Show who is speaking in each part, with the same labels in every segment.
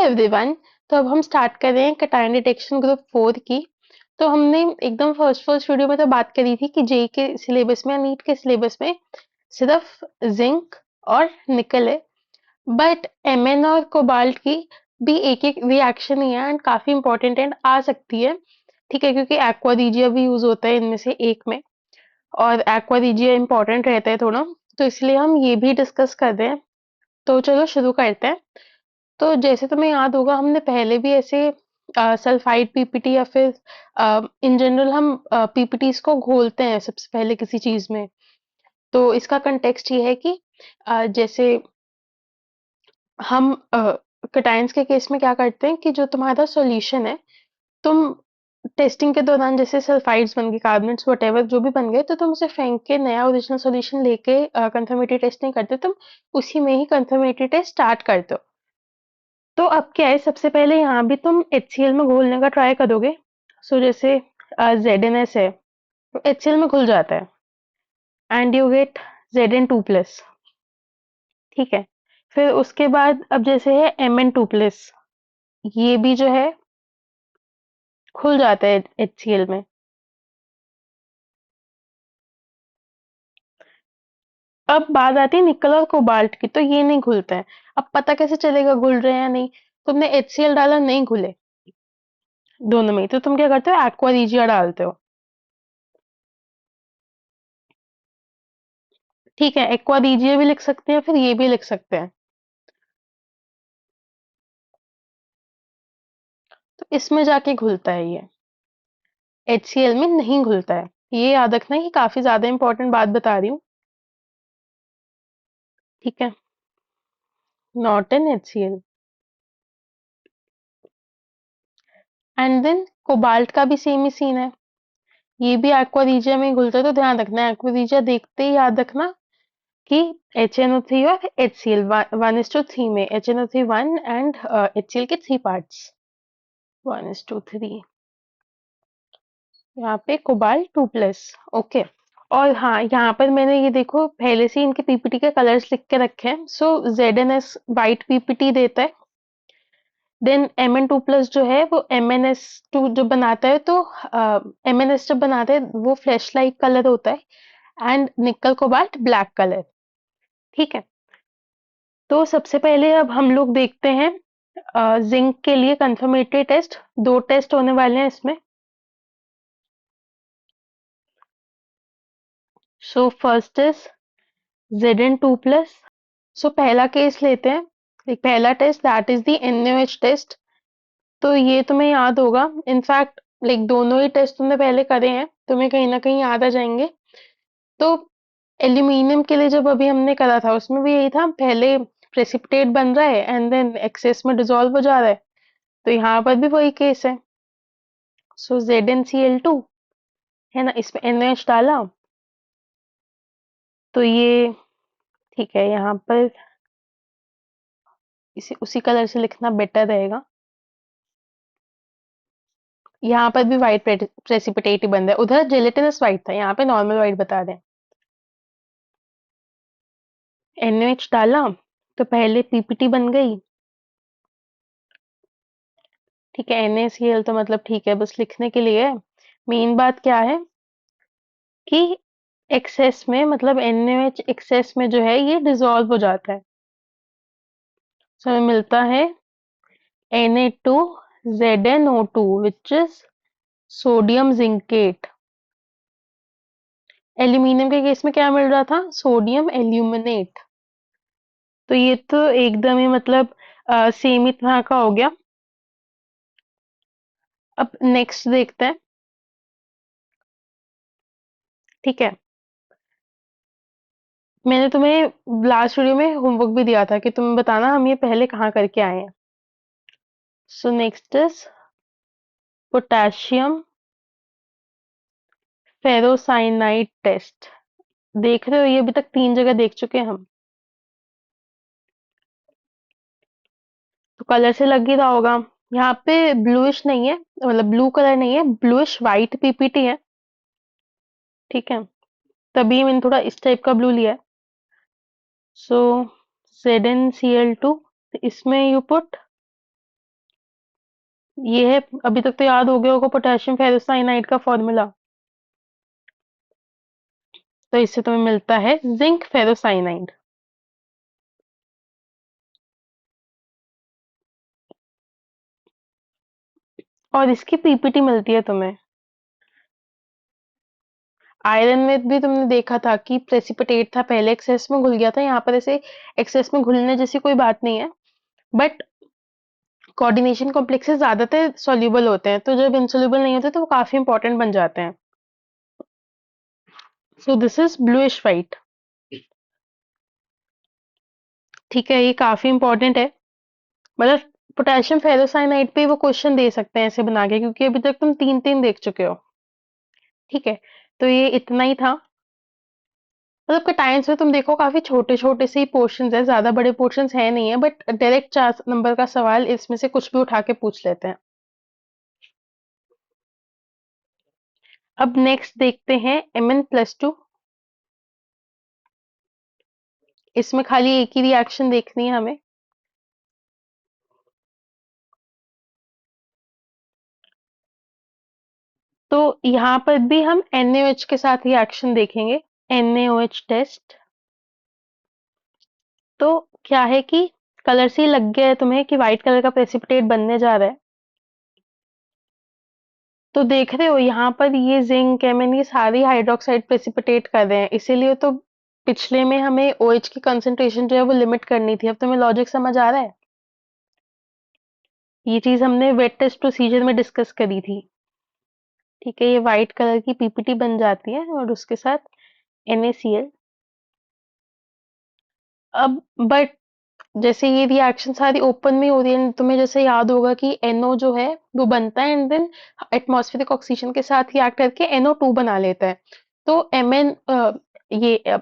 Speaker 1: Everyone. तो अब हम स्टार्ट कर रहे हैं कैटायन डिटेक्शन ग्रुप 4 की। तो हमने एकदम फर्स्ट फर्स्ट वीडियो में तो बात करी थी कि जेई के सिलेबस में, नीट के सिलेबस में सिर्फ जिंक और निकल है। बट एमएन और कोबाल्ट की भी एक एक रिएक्शन ही है एंड काफी इंपॉर्टेंट एंड आ सकती है। ठीक है, क्योंकि एक्वा रिजिया भी यूज होता है इनमें से एक में, और एक्वा रिजिया इंपॉर्टेंट रहता है थोड़ा, तो इसलिए हम ये भी डिस्कस कर रहे हैं। तो चलो शुरू करते हैं। तो जैसे तुम्हें याद होगा, हमने पहले भी ऐसे सल्फाइड पीपीटी या फिर इन जनरल हम पीपीटीज को घोलते हैं सबसे पहले किसी चीज में। तो इसका कंटेक्स्ट ये है कि जैसे हम कटायंस के केस में क्या करते हैं कि जो तुम्हारा सॉल्यूशन है, तुम टेस्टिंग के दौरान जैसे सल्फाइड्स बन गए, कार्बोनेट्स वटेवर जो भी बन गए, तो तुम उसे फेंक के नया ओरिजिनल सॉल्यूशन लेके कंफर्मेटरी टेस्ट नहीं करते, तुम उसी में ही कंफर्मेटरी टेस्ट स्टार्ट करते हो। तो अब क्या है, सबसे पहले यहाँ भी तुम HCl में घोलने का ट्राई करोगे। सो जैसे ZnS है, तो HCl में घुल जाता है एंड यू गेट Zn2+। ठीक है, फिर उसके बाद अब जैसे है Mn2+, ये भी जो है घुल जाता है HCl में। अब बात आती है निकल और कोबाल्ट की, तो ये नहीं घुलता है। अब पता कैसे चलेगा घुल रहे हैं या नहीं? तुमने HCl डाला, नहीं घुले दोनों में ही, तो तुम क्या करते हो, एक्वा रिजिया डालते हो। ठीक है, एक्वा रिजिया भी लिख सकते हैं, फिर ये भी लिख सकते हैं। तो इसमें जाके घुलता है ये, HCl में नहीं घुलता है। ये याद रखना, ये काफी ज्यादा इंपॉर्टेंट बात बता रही हूँ। ठीक है, not in HCl। And then cobalt का भी सेम ही सीन है, ये भी एक्वा रिजिया में ही घुलता है। तो ध्यान रखना, एक्वा रिजिया देखते ही याद रखना कि HNO3 और HCl 1:3 में, HNO3 1 एंड HCl के 3 पार्ट्स, 1:3। यहाँ पे कोबाल्ट 2+। ओके। और हाँ, यहाँ पर मैंने ये देखो पहले से इनके पीपीटी के कलर्स लिख के रखे हैं। सो ZnS वाइट पीपीटी देता है। देन Mn2+ जो है वो MnS2 जो बनाता है, तो MnS जब बनाते हैं वो फ्लैश लाइट कलर होता है and nickel cobalt black colour. ठीक है, तो सबसे पहले अब हम लोग देखते हैं जिंक के लिए कंफर्मेटरी टेस्ट। दो टेस्ट होने वाले हैं इसमें। So first is Zn2+। सो पहला केस लेते हैं, एक पहला test, that is the NaOH test. तो ये तुम्हें याद होगा, इनफैक्ट लाइक दोनों ही टेस्ट तुमने पहले करे हैं, तुम्हें कहीं ना कहीं याद आ जाएंगे। तो एल्यूमिनियम के लिए जब अभी हमने करा था, उसमें भी यही था, पहले प्रेसिपिटेट बन रहा है एंड देन एक्सेस में डिसॉल्व हो जा रहा है। तो यहाँ पर भी वही केस है। सो ZnCl2 है ना, इसमें NaOH डाला, तो ये ठीक है। यहाँ पर इसे उसी कलर से लिखना बेटर रहेगा। यहाँ पर भी व्हाइट प्रेसिपिटेट ही बन रहा है, उधर जेलेटिनस व्हाइट था, यहाँ पे नॉर्मल व्हाइट बता रहे हैं। NaOH डाला, तो पहले पीपीटी बन गई। ठीक है, NaCl तो मतलब ठीक है, बस लिखने के लिए है। मेन बात क्या है कि एक्सेस में, मतलब NaOH एक्सेस में जो है ये डिसॉल्व हो जाता है। सो हमें मिलता है Na2ZnO2 which is sodium zincate. Aluminium के केस में क्या मिल रहा था, सोडियम एल्यूमिनेट। तो ये तो एकदम ही मतलब सेम ही तरह का हो गया। अब नेक्स्ट देखते हैं। ठीक है, मैंने तुम्हें लास्ट वीडियो में होमवर्क भी दिया था कि तुम बताना हम ये पहले कहाँ करके आए हैं। So next is potassium ferrocyanide test. देख रहे हो, ये अभी तक 3 जगह देख चुके हैं हम। तो कलर से लग ही रहा होगा, यहाँ पे ब्लूइश नहीं है, मतलब ब्लू कलर नहीं है, ब्लूइश वाइट पीपीटी है। ठीक है, तभी मैंने थोड़ा इस टाइप का ब्लू लिया है। सो ZnCl2, इसमें यू पुट ये है, अभी तक तो याद हो गया होगा, पोटेशियम फेरोसाइनाइड का फॉर्मूला। तो इससे तुम्हें मिलता है जिंक फेरोसाइनाइड। और इसकी पीपीटी मिलती है तुम्हें। आयरन में भी तुमने देखा था कि प्रेसिपिटेट था, पहले एक्सेस में घुल गया था, यहाँ पर ऐसे एक्सेस में घुलने जैसी कोई बात नहीं है। बट कोऑर्डिनेशन कॉम्प्लेक्सेस ज्यादातर सॉल्युबल होते हैं, तो जब इनसॉल्युबल नहीं होते तो वो काफी इंपॉर्टेंट बन जाते हैं। So this is bluish white. ठीक है, ये काफी इंपॉर्टेंट है। मतलब पोटेशियम फेरोसाइनाइड पे वो क्वेश्चन दे सकते हैं ऐसे बना के, क्योंकि अभी तक तुम तीन तीन देख चुके हो। ठीक है, तो ये इतना ही था। मतलब कटायंस में तुम देखो काफी छोटे छोटे से ही पोर्शंस है, ज्यादा बड़े पोर्शंस है नहीं है, बट डायरेक्ट 4 नंबर का सवाल इसमें से कुछ भी उठा के पूछ लेते हैं। अब नेक्स्ट देखते हैं Mn+2। इसमें खाली एक ही रिएक्शन देखनी है हमें। तो यहाँ पर भी हम NaOH के साथ रिएक्शन देखेंगे, NaOH टेस्ट। तो क्या है कि कलर से ही लग गया है तुम्हें कि व्हाइट कलर का प्रेसिपिटेट बनने जा रहा है। तो देख रहे हो यहाँ पर ये जिंक एमन ये सारी हाइड्रोक्साइड प्रेसिपिटेट कर रहे हैं, इसीलिए तो पिछले में हमें OH की कंसंट्रेशन जो है वो लिमिट करनी थी। अब तुम्हें लॉजिक समझ आ रहा है? ये चीज हमने वेट टेस्ट प्रोसीजर में डिस्कस करी थी। ठीक है, ये व्हाइट कलर की पीपीटी बन जाती है और उसके साथ NaCl। अब बट जैसे ये रिएक्शन सारी ओपन में हो रही है, तुम्हें जैसे याद होगा कि NO जो है वो बनता है एंड देन एटमॉस्फेरिक ऑक्सीजन के साथ रिएक्ट करके NO2 बना लेता है। तो Mn ये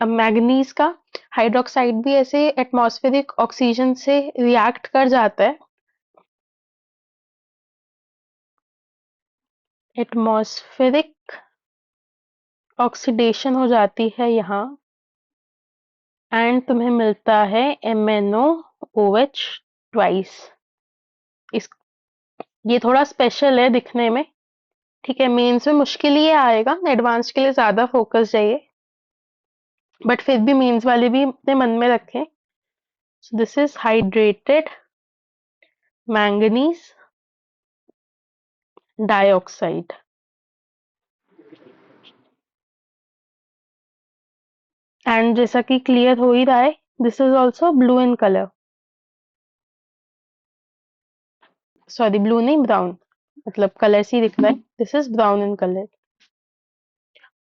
Speaker 1: मैग्नीज का हाइड्रोक्साइड भी ऐसे एटमॉस्फेरिक ऑक्सीजन से रिएक्ट कर जाता है। एटमॉस्फेरिक ऑक्सीडेशन हो जाती है यहाँ, एंड तुम्हें मिलता है MnOOH ट्वाइस। इस ये थोड़ा स्पेशल है दिखने में। ठीक है, मेंस में मुश्किल ही आएगा, एडवांस के लिए ज्यादा फोकस चाहिए, बट फिर भी मेंस वाले भी अपने मन में रखें। So this is hydrated manganese dioxide. And जैसा कि क्लियर हो ही रहा है, this is also blue in colour. Sorry, blue नहीं, ब्राउन। मतलब कलर से ही दिख रहा है, this is brown in colour.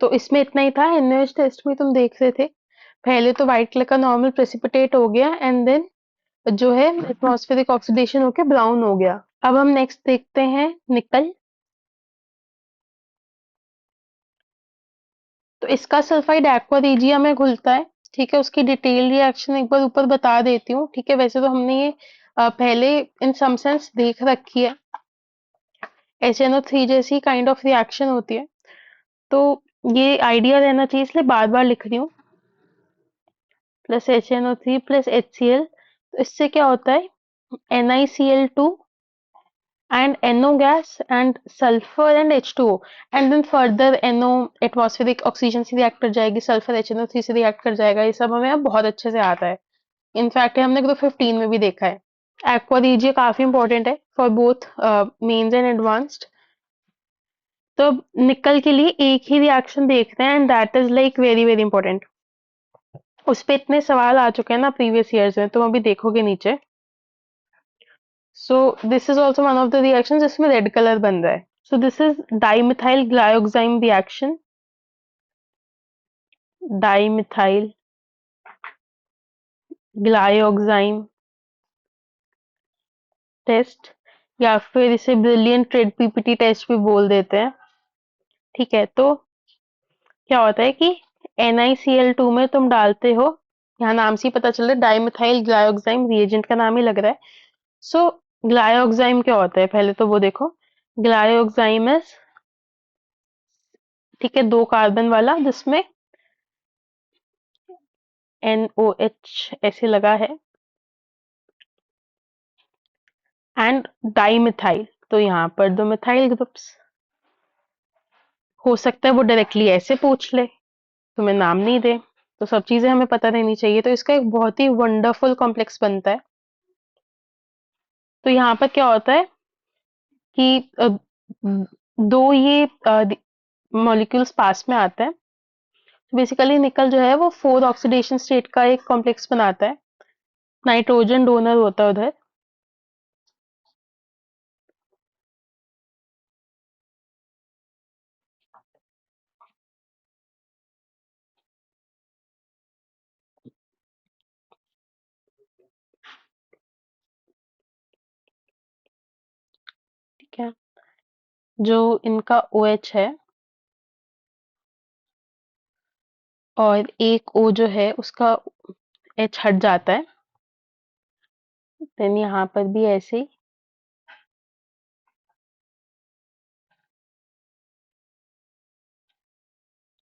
Speaker 1: तो इसमें इतना ही था। NaOH टेस्ट में तुम देख रहे थे, पहले तो व्हाइट कलर का नॉर्मल प्रेसिपिटेट हो गया एंड देन जो है एटमॉस्फेरिक ऑक्सीडेशन होके ब्राउन हो गया। अब हम नेक्स्ट देखते हैं निकल। तो इसका सल्फाइड एक्वा रिजिया में घुलता है। ठीक है, उसकी डिटेल रिएक्शन एक बार ऊपर बता देती हूँ। ठीक है, वैसे तो हमने ये पहले इन सम सेंस देख रखी है। HNO3 जैसी काइंड ऑफ रिएक्शन होती है, तो ये आइडिया रहना चाहिए, इसलिए बार बार लिख रही हूँ। प्लस HNO3 प्लस HCl, तो इससे क्या होता है NiCl2 and NO gas and sulfur and H2O, and then further NO atmospheric oxygen से रिएक्ट कर जाएगी, सल्फर HNO3 से रिएक्ट कर जाएगा। ये सब हमें अब बहुत अच्छे से आता है। इनफैक्ट हमने ग्रुप 15 में भी देखा है। एक्वा रीजिया काफी इंपॉर्टेंट है for both mains and advanced. तो अब निकल के लिए एक ही रिएक्शन देखते हैं, and that is like very very important. उस पे इतने सवाल आ चुके हैं ना प्रीवियस ईयर्स में, तुम अभी देखोगे नीचे। So this is also one of the reaction जिसमें रेड कलर बन रहा है। So this is dimethyl glyoxime reaction, dimethyl glyoxime test, या फिर इसे ब्रिलियंट रेड पीपीटी टेस्ट भी बोल देते हैं। ठीक है, तो क्या होता है कि NiCl2 में तुम डालते हो, यहाँ नाम से ही पता चल रहा है डाइमिथाइल ग्लायोक्साइम, रिएजेंट का नाम ही लग रहा है। सो ग्लायोक्साइम क्या होता है पहले तो वो देखो। ग्लायोक्साइम इज, ठीक है, 2 कार्बन वाला जिसमें NOH ऐसे लगा है, एंड डाइमिथाइल। तो यहाँ पर दो मिथाइल ग्रुप्स। हो सकता है वो डायरेक्टली ऐसे पूछ ले, तुम्हें नाम नहीं दे, तो सब चीजें हमें पता रहनी चाहिए, तो इसका एक बहुत ही वंडरफुल कॉम्प्लेक्स बनता है। तो यहाँ पर क्या होता है कि दो ये मॉलिक्यूल्स पास में आते हैं। बेसिकली निकल जो है वो 4 ऑक्सीडेशन स्टेट का एक कॉम्प्लेक्स बनाता है। नाइट्रोजन डोनर होता है उधर। ठीक है, जो इनका OH है और एक O जो है उसका H हट जाता है। देन यहाँ पर भी ऐसे ही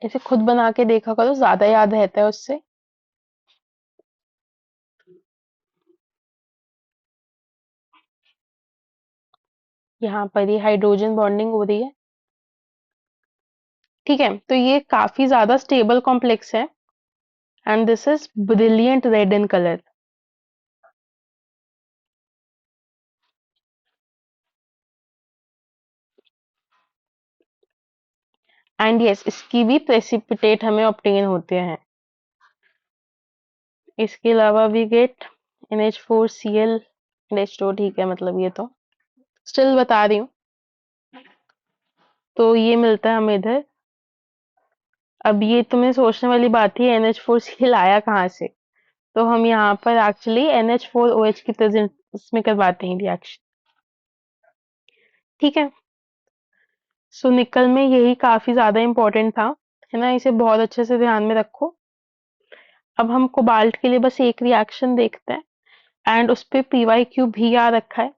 Speaker 1: ऐसे खुद बना के देखा करो, ज्यादा याद रहता है उससे। यहाँ पर ये हाइड्रोजन बॉन्डिंग हो रही है। ठीक है, तो ये काफी ज्यादा स्टेबल कॉम्प्लेक्स है and this is brilliant red in colour. And yes, इसकी भी प्रेसिपिटेट हमें ऑब्टेन होते हैं। इसके अलावा we get NH4Cl and H2। ठीक है, मतलब ये तो स्टिल बता रही हूँ। तो ये मिलता है हमें इधर। अब ये तुम्हें सोचने वाली बात है NH4Cl आया कहाँ से। तो हम यहाँ पर एक्चुअली NH4OH की प्रेजेंस में करवाते हैं रिएक्शन। ठीक है, सो निकल में यही काफी ज्यादा इंपॉर्टेंट था, है ना, इसे बहुत अच्छे से ध्यान में रखो। अब हम कोबाल्ट के लिए बस एक रिएक्शन देखते हैं एंड उस पे PyQ भी आ रखा है।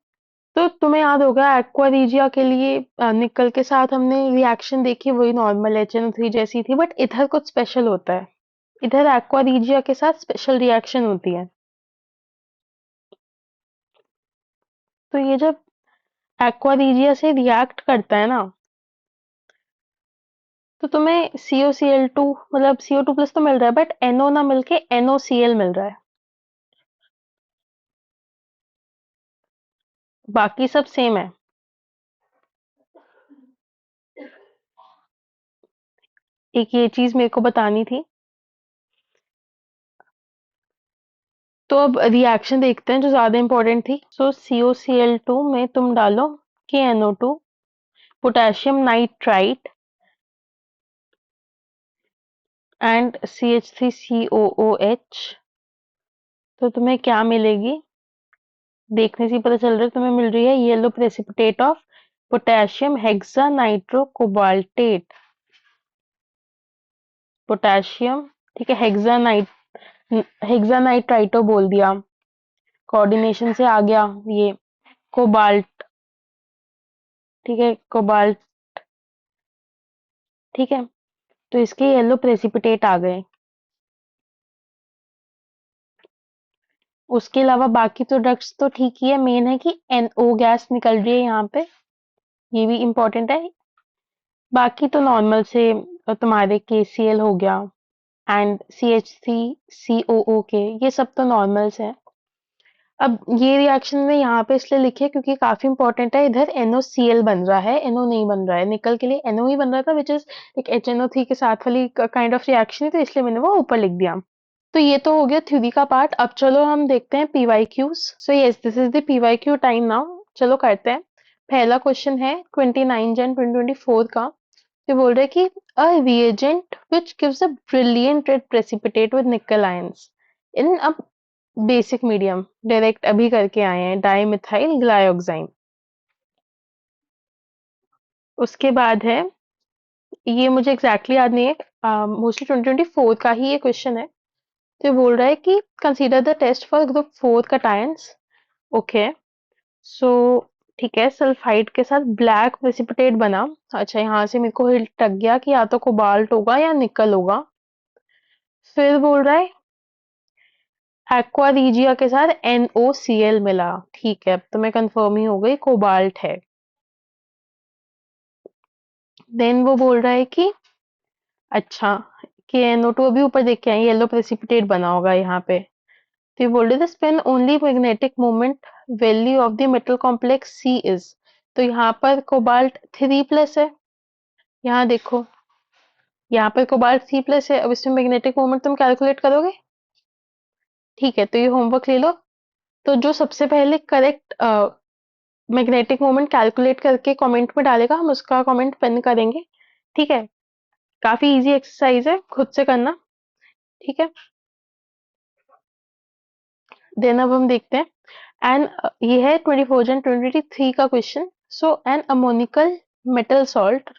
Speaker 1: तो तुम्हें याद होगा एक्वा रीजिया के लिए निकल के साथ हमने रिएक्शन देखी, वही नॉर्मल HNO3 जैसी थी, बट इधर कुछ स्पेशल होता है। इधर एक्वा रीजिया के साथ स्पेशल रिएक्शन होती है। तो ये जब एक्वा रीजिया से रिएक्ट करता है ना, तो तुम्हें COCl2 मतलब CO2 प्लस तो मिल रहा है, बट NO ना मिलके NOCl मिल रहा है। बाकी सब सेम है। एक ये चीज मेरे को बतानी थी। तो अब रिएक्शन देखते हैं जो ज्यादा इंपॉर्टेंट थी। सो COCl2 में तुम डालो KNO2, potassium nitrite and CH3COOH। तो तुम्हें क्या मिलेगी, देखने से ही पता चल रहा है, तुम्हें मिल रही है yellow precipitate of potassium hexa nitro cobaltate. Potassium, ठीक है, हेक्सानाइट्राइटो बोल दिया, कोऑर्डिनेशन से आ गया ये कोबाल्ट। ठीक है, कोबाल्ट। ठीक है, तो इसके येलो प्रेसिपिटेट आ गए। उसके अलावा बाकी प्रोडक्ट्स तो ठीक ही है, मेन है कि NO गैस निकल रही है यहाँ पे, ये भी इम्पोर्टेंट है। बाकी तो नॉर्मल से तुम्हारे KCl हो गया एंड CH3COO ये सब तो नॉर्मल से है। अब ये रिएक्शन में यहाँ पे इसलिए लिखे क्योंकि काफी इंपॉर्टेंट है, इधर NOCl बन रहा है, NO नहीं बन रहा है। निकल के लिए NO ही बन रहा था, विच इज एक HNO3 के साथ वाली काइंड ऑफ रिएक्शन है, तो इसलिए मैंने वो ऊपर लिख दिया। तो ये तो हो गया थ्योरी का पार्ट। अब चलो हम देखते हैं PYQs। So yes, this is the PYQ time now. चलो करते हैं। पहला क्वेश्चन है 29 जन 2024 का। ये बोल रहे हैं कि a reagent which gives a brilliant red precipitate with nickel ions in a basic medium, direct अभी करके आए हैं, डाइमिथाइल ग्लाइऑक्साइन। उसके बाद है, ये मुझे एग्जैक्टली याद नहीं है, मोस्टली 2024 का ही ये क्वेश्चन है। तो ये बोल रहा है कि consider the test for group 4 cations. Okay, so ठीक है, सल्फाइड के साथ ब्लैक प्रेसिपिटेट बना। अच्छा, यहाँ से मेरे को हिंट लग गया कि या तो कोबाल्ट होगा या निकल होगा। फिर बोल रहा है एक्वा रीजिया के साथ NOCl मिला। ठीक है, अब तो मैं कंफर्म ही हो गई, कोबाल्ट है। देन वो बोल रहा है कि अच्छा कि NO2 अभी ऊपर देख के आए, येलो प्रेसिपिटेट बना होगा यहाँ पे। तो ये बोल रहे थे spin only magnetic moment value of the metal complex C is. तो यहाँ पर कोबाल्ट 3+ है, यहाँ देखो, यहाँ पर कोबाल्ट 3+ है। अब इसमें मैग्नेटिक मोमेंट तुम कैलकुलेट करोगे, ठीक है, तो ये होमवर्क ले लो। तो जो सबसे पहले करेक्ट मैग्नेटिक मोमेंट कैलकुलेट करके कमेंट में डालेगा, हम उसका कमेंट पिन करेंगे, ठीक है। काफी इजी एक्सरसाइज है, खुद से करना, ठीक है। देन अब हम देखते हैं एन, ये है 2023 का question. So an ammoniacal metal salt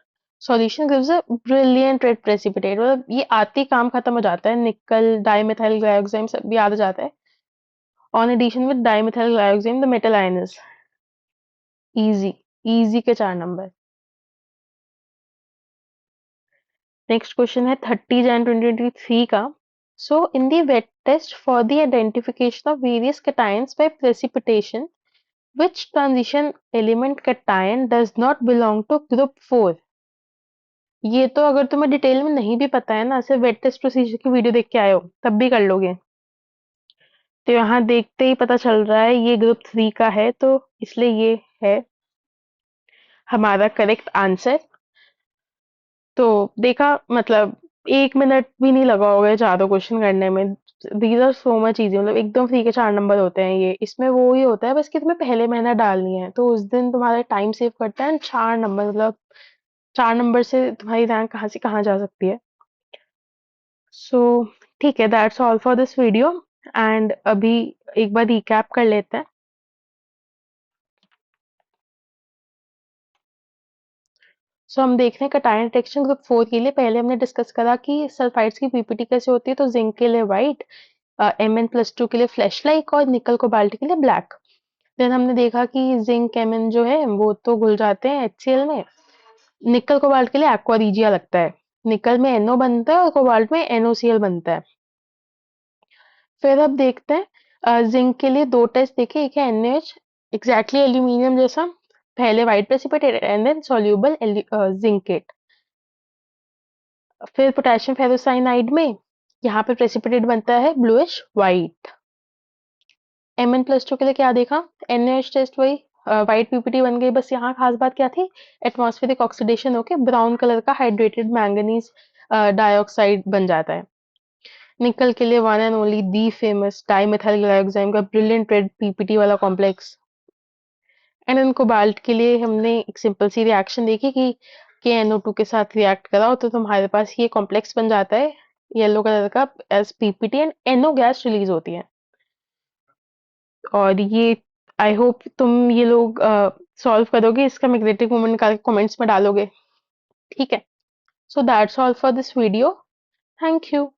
Speaker 1: solution gives a brilliant red precipitate. मतलब ये आते ही काम खत्म हो जाता है, निकल डाइमेथाइल ग्लाइकोजाइम सब याद आ जाता है। On addition with dimethylglyoxime the metal ion is easy, easy के 4 नंबर। नेक्स्ट क्वेश्चन है 30 Jan 2023 का। So in the wet test for the identification of various cations by precipitation, which transition element cation does not belong to group 4? ये तो अगर तुम्हें detail में नहीं भी पता है ना, सिर्फ वेट टेस्ट प्रोसीजर की वीडियो देख के आए हो तब भी कर लोगे। तो यहाँ देखते ही पता चल रहा है ये ग्रुप 3 का है, तो इसलिए ये है हमारा करेक्ट आंसर। तो देखा, मतलब 1 मिनट भी नहीं लगा होगा ये चारों क्वेश्चन करने में। These are so much easy, मतलब एकदम फ्री के 4 नंबर होते हैं ये। इसमें वो ही होता है बस कि तुम्हें पहले मेहनत डालनी है, तो उस दिन तुम्हारा टाइम सेव करता है। 4 नंबर, मतलब 4 नंबर से तुम्हारी रैंक कहाँ से कहाँ जा सकती है। सो ठीक है, that's all for this video. And अभी एक बार रिकैप कर लेते हैं। सो हम देख रहे हैं कैटायन डिटेक्शन ग्रुप 4 के लिए। पहले हमने डिस्कस करा कि सल्फाइड्स की पीपीटी कैसे होती है। तो जिंक के लिए वाइट, Mn+2 के लिए फ्लैश लाइक और निकल कोबाल्ट के लिए ब्लैक। देन हमने देखा कि जिंक Mn जो है वो तो घुल जाते हैं HCl में। निकल कोबाल्ट के लिए एक्वा रिजिया लगता है। निकल में NO बनता है और कोबाल्ट में NOCl बनता है। फिर अब देखते हैं जिंक के लिए 2 टेस्ट देखे। एक है NaOH, एग्जैक्टली एल्यूमिनियम जैसा, पहले white precipitate and then soluble zincate. फिर पोटेशियम फेरोसाइनाइड में यहाँ पे प्रेसिपिटेट बनता है ब्लूइश व्हाइट। Mn+2 के लिए क्या देखा, NaOH टेस्ट वही, व्हाइट पीपीटी बन गई। बस यहाँ खास बात क्या थी, एटमॉस्फेरिक ऑक्सीडेशन होके ब्राउन कलर का हाइड्रेटेड मैंगनीज डाइऑक्साइड बन जाता है। निकल के लिए one and only the famous dimethylglyoxime का ब्रिलियंट रेड पीपीटी वाला कॉम्प्लेक्स। एंड इन कोबाल्ट के लिए हमने एक सिंपल सी रिएक्शन देखी कि KNO2 के साथ रिएक्ट कराओ तो तुम्हारे पास ये कॉम्प्लेक्स बन जाता है येलो कलर का एज पीपीटी, एंड NO गैस रिलीज होती है। और ये आई होप तुम ये लोग सॉल्व करोगे, इसका मैग्नेटिक मोमेंट निकाल के कमेंट्स में डालोगे, ठीक है। So that's all for this video, thank you.